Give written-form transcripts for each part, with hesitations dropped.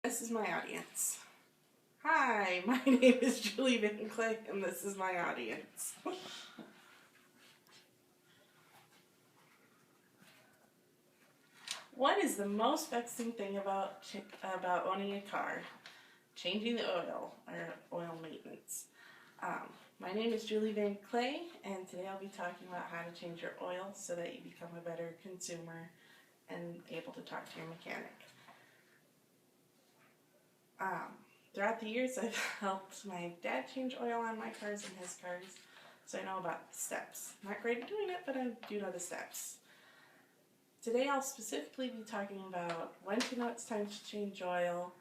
This is my audience. Hi, my name is Julie Van Clay, and this is my audience. What is the most vexing thing about owning a car? Changing the oil, or oil maintenance. My name is Julie Van Clay, and today I'll be talking about how to change your oil so that you become a better consumer and able to talk to your mechanic. Throughout the years, I've helped my dad change oil on my cars and his cars, so I know about the steps. I'm not great at doing it, but I do know the steps. Today I'll specifically be talking about when to know it's time to change oil,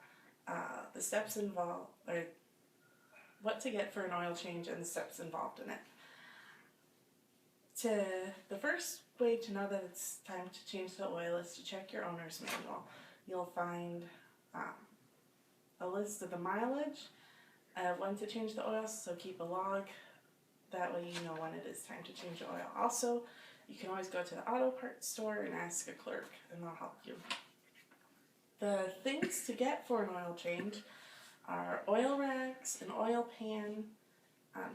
the steps involved, or what to get for an oil change and the steps involved in it. The first way to know that it's time to change the oil is to check your owner's manual. You'll find a list of the mileage of when to change the oil, so keep a log. That way you know when it is time to change the oil. Also, you can always go to the auto parts store and ask a clerk, and they'll help you. The things to get for an oil change are oil rags, an oil pan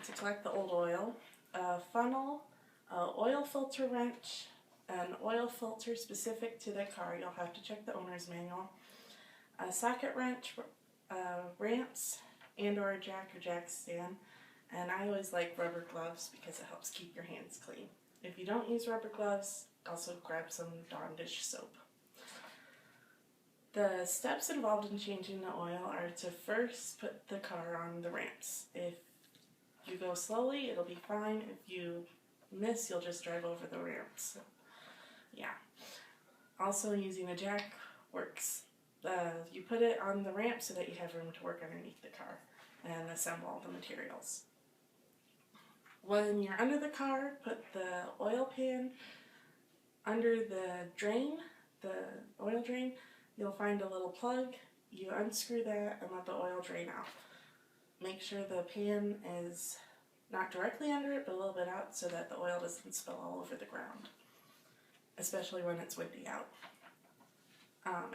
to collect the old oil, a funnel, an oil filter wrench, an oil filter specific to the car. You'll have to check the owner's manual, a socket wrench, ramps, and or a jack or jack stand. And I always like rubber gloves because it helps keep your hands clean. If you don't use rubber gloves, also grab some Dawn dish soap. The steps involved in changing the oil are to first put the car on the ramps. If you go slowly, it'll be fine. If you miss, you'll just drive over the ramps. So, yeah. Also, using a jack works. You put it on the ramp so that you have room to work underneath the car and assemble all the materials. When you're under the car, put the oil pan under the drain, the oil drain. You'll find a little plug. You unscrew that and let the oil drain out. Make sure the pan is not directly under it, but a little bit out so that the oil doesn't spill all over the ground, especially when it's windy out.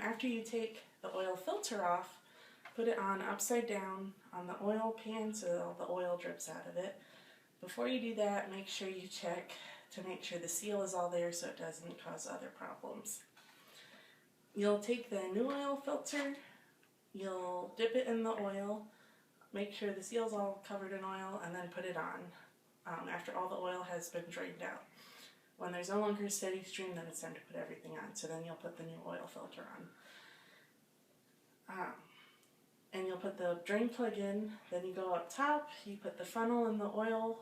After you take the oil filter off, put it on upside down on the oil pan so all the oil drips out of it. Before you do that, make sure you check to make sure the seal is all there so it doesn't cause other problems. You'll take the new oil filter, you'll dip it in the oil, make sure the seal's all covered in oil, and then put it on after all the oil has been drained out. When there's no longer a steady stream, then it's time to put everything on. So then you'll put the new oil filter on. And you'll put the drain plug in, then you go up top, you put the funnel in the oil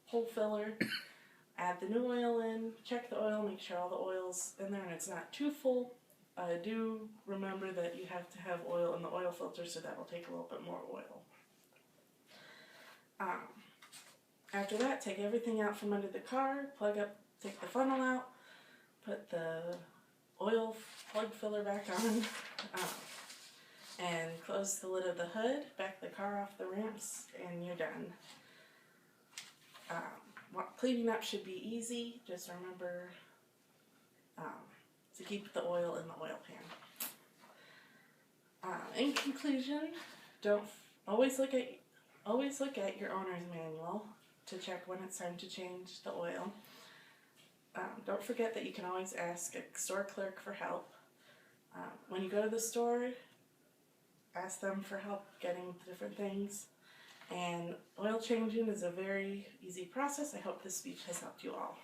hole filler, add the new oil in, check the oil, make sure all the oil's in there and it's not too full. Do remember that you have to have oil in the oil filter, so that will take a little bit more oil. After that, take everything out from under the car, take the funnel out, put the oil plug filler back on, and close the lid of the hood, back the car off the ramps, and you're done. Cleaning up should be easy. Just remember to keep the oil in the oil pan. In conclusion, always look at your owner's manual to check when it's time to change the oil. Don't forget that you can always ask a store clerk for help. When you go to the store, ask them for help getting different things. And oil changing is a very easy process. I hope this speech has helped you all.